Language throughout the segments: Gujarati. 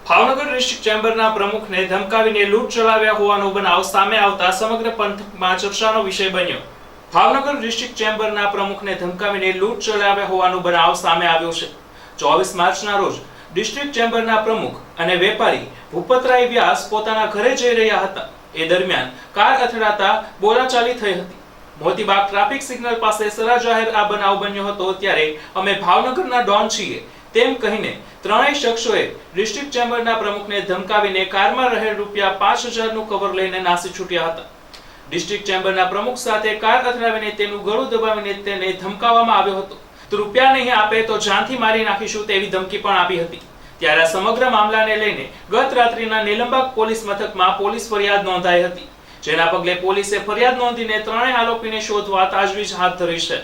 ભાવનગર ડિસ્ટ્રિક્ટ ચેમ્બરના પ્રમુખને ધમકાવીને લૂંટ ચલાવ્યા હોવાનો બનાવ સામે આવતા સમગ્ર પંથકમાં ચર્ચાનો વિષય બન્યો। ભાવનગર ડિસ્ટ્રિક્ટ ચેમ્બરના પ્રમુખને ધમકાવીને લૂંટ ચલાવ્યા હોવાનો બનાવ સામે આવ્યો છે। 24 માર્ચના રોજ ડિસ્ટ્રિક્ટ ચેમ્બરના પ્રમુખ અને વેપારી ભૂપતરાય વ્યાસ પોતાના ઘરે જઈ રહ્યા હતા। એ દરમિયાન કાર અથડાતા બોલાચાલી થઈ હતી। મોતીબાગ ટ્રાફિક સિગ્નલ પાસે સરા જાહેર આ બનાવ બન્યો હતો। ત્યારે અમે ભાવનગરના ડોન છીએ તેમ કહીને ત્રણેય શખ્સોએ ડિસ્ટ્રિક્ટ ચેમ્બરના પ્રમુખને ધમકાવીને કારમાં રહેલ ₹5000 નું કવર લઈને નાસી છૂટ્યા હતા। ડિસ્ટ્રિક્ટ ચેમ્બરના પ્રમુખ સાથે કાર અથડાવીને તેનું ગળું દબાવીને તેને ધમકાવવામાં આવ્યો હતો। તો રૂપિયા નહીં આપે તો જાનથી મારી નાખીશું તેવી ધમકી પણ આપી હતી। ત્યારે આ સમગ્ર મામલાને લઈને ગત રાત્રિના નીલમબાગ પોલીસ મથકમાં પોલીસ ફરિયાદ નોંધાઈ હતી, જેના પગલે પોલીસે ફરિયાદ નોંધીને ત્રણેય આરોપીને શોધવા તાજવીજ હાથ ધરી છે।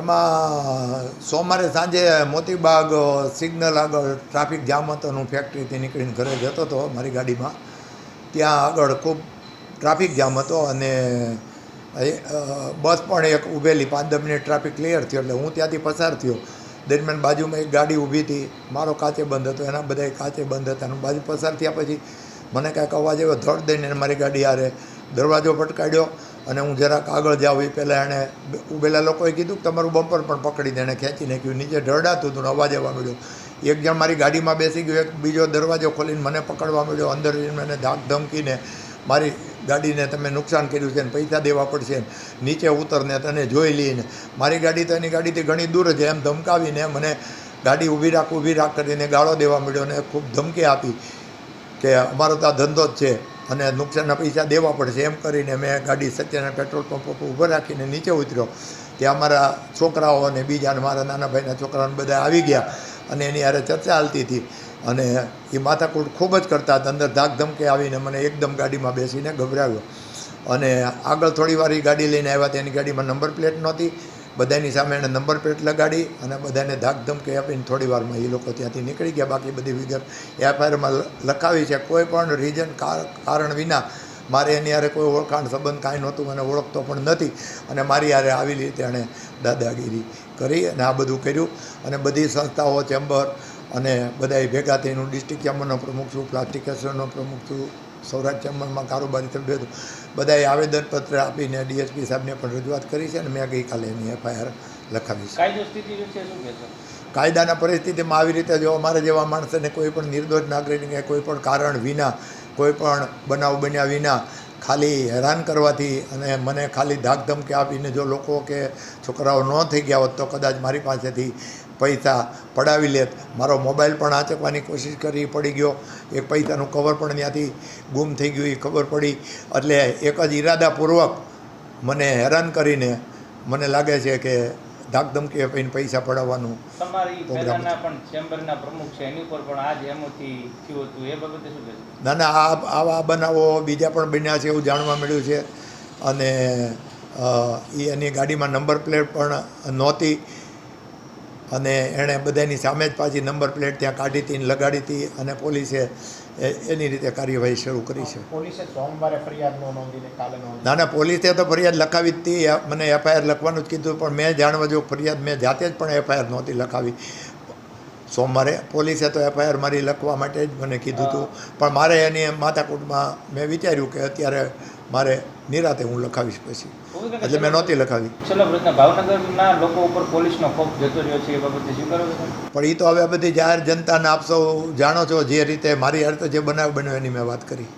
એમાં સોમવારે સાંજે મોતીબાગ સિગ્નલ આગળ ટ્રાફિક જામ હતો। હું ફેક્ટરીથી નીકળીને ઘરે જતો હતો મારી ગાડીમાં। ત્યાં આગળ ખૂબ ટ્રાફિક જામ હતો અને બસ પણ એક ઊભેલી 5-10 મિનિટ ટ્રાફિક ક્લિયર થયો એટલે હું ત્યાંથી પસાર થયો। દરમિયાન બાજુમાં એક ગાડી ઊભી હતી, મારો કાચે બંધ હતો, એના બધા કાચે બંધ હતા। હું બાજુ પસાર થયા પછી મને કાંઈક અવાજ આવ્યો, ધડ દઈને મારી ગાડી હારે દરવાજો પટકાડ્યો અને હું જરાક આગળ જાઉં એ પહેલાં એણે ઊભેલા લોકોએ કીધું કે તમારું બમ્પર પણ પકડી દે, એણે ખેંચી નાખ્યું। નીચે ઢળડાતું હતું, અવાજ આવવા મળ્યો। એક જણ મારી ગાડીમાં બેસી ગયો, એક બીજો દરવાજો ખોલીને મને પકડવા મળ્યો। અંદર મને ધાક ધમકીને મારી ગાડીને તમે નુકસાન કર્યું છે ને પૈસા દેવા પડશે, નીચે ઉતરને તને જોઈ લઈને મારી ગાડી તો એની ગાડીથી ઘણી દૂર છે એમ ધમકાવીને મને ગાડી ઊભી રાખ કરીને ગાળો દેવા મળ્યો અને ખૂબ ધમકી આપી કે અમારો તો આ ધંધો જ છે અને નુકસાનના પૈસા દેવા પડશે એમ કરીને મેં ગાડી સત્યના પેટ્રોલ પંપ ઉપર ઊભો રાખીને નીચે ઉતર્યો। ત્યાં મારા છોકરાઓ અને બીજા મારા નાના ભાઈના છોકરાઓને બધા આવી ગયા અને એની હારે ચર્ચા હાલતી હતી અને એ માથાકૂટ ખૂબ જ કરતા હતા। અંદર ધાક ધમકે આવીને મને એકદમ ગાડીમાં બેસીને ગભરાવ્યો અને આગળ થોડી વાર એ ગાડી લઈને આવ્યા। તેની ગાડીમાં નંબર પ્લેટ નહોતી, બધાની સામે એણે નંબર પ્લેટ લગાડી અને બધાને ધાક ધમકે આપીને થોડી વારમાં એ લોકો ત્યાંથી નીકળી ગયા। બાકી બધી વિગત એફઆઈઆરમાં લખાવી છે। કોઈ પણ રીઝન કારણ વિના મારે એની હારે કોઈ ઓળખાણ સંબંધ કાંઈ નહોતું, મને ઓળખતો પણ નથી અને મારી હારે આવી રીતે એણે દાદાગીરી કરી અને આ બધું કર્યું। અને બધી સંસ્થાઓ ચેમ્બર અને બધાએ ભેગા થઈને હું ડિસ્ટ્રિક્ટ ચેમ્બરનો પ્રમુખ છું, પ્લાસ્ટિક એસોસિએશનનો પ્રમુખ છું, સૌરાષ્ટ્ર ચેમ્બરમાં કારોબારી સભ્ય છું, બધાએ આવેદનપત્ર આપીને ડીએસપી સાહેબને પણ રજૂઆત કરી છે અને મેં ગઈકાલે એની એફઆઈઆર લખાવી છે। કાયદાના પરિસ્થિતિમાં આવી રીતે જો અમારે જેવા માણસોને કોઈ પણ નિર્દોષ નાગરિકને કોઈ પણ કારણ વિના, કોઈ પણ બનાવ બન્યા વિના ખાલી હેરાન કરવાથી અને મને ખાલી ધાક ધમકી આપીને જો લોકો કે છોકરાઓ ન થઈ ગયા હોત તો કદાચ મારી પાસેથી પૈસા પડાવી લેત। મારો મોબાઈલ પણ આંચકવાની કોશિશ કરી, પડી ગયો। એક પૈસાનું કવર પણ ત્યાંથી ગુમ થઈ ગયું એ ખબર પડી। એટલે એક જ ઈરાદાપૂર્વક મને હેરાન કરીને મને લાગે છે કે ધાક ધમકી આપીને પૈસા પડાવવાનું ના ના આવા બનાવો બીજા પણ બન્યા છે એવું જાણવા મળ્યું છે। અને એ એની ગાડીમાં નંબર પ્લેટ પણ નહોતી અને એણે બધાની સામે જ પાછી નંબર પ્લેટ ત્યાં કાઢી હતી, લગાડી હતી અને પોલીસે એની રીતે કાર્યવાહી શરૂ કરી છે। પોલીસે સોમવારે ફરિયાદ નોંધીને કાલે ના ના, પોલીસે તો ફરિયાદ લખાવી જ હતી, મને એફઆઈઆર લખવાનું જ કીધું પણ મેં જાણવા જો ફરિયાદ મેં જાતે જ પણ એફઆઈઆર નહોતી લખાવી સોમવારે। પોલીસે તો એફઆઈઆર મારી લખવા માટે જ મને કીધું હતું પણ મારે એની માથાકૂટમાં મેં વિચાર્યું કે અત્યારે મારે નિરાતે હું લખાવીશ પછી, એટલે મેં નહોતી લખાવી। ભાવનગરના લોકો ઉપર પોલીસનો ખોફ જતો રહ્યો છે એ બાબતે શું કરો છો? પણ એ તો હવે બધી જાહેર જનતાને આપ સૌ જાણો છો જે રીતે મારી હારે તો જે બનાવ બન્યો એની મેં વાત કરી।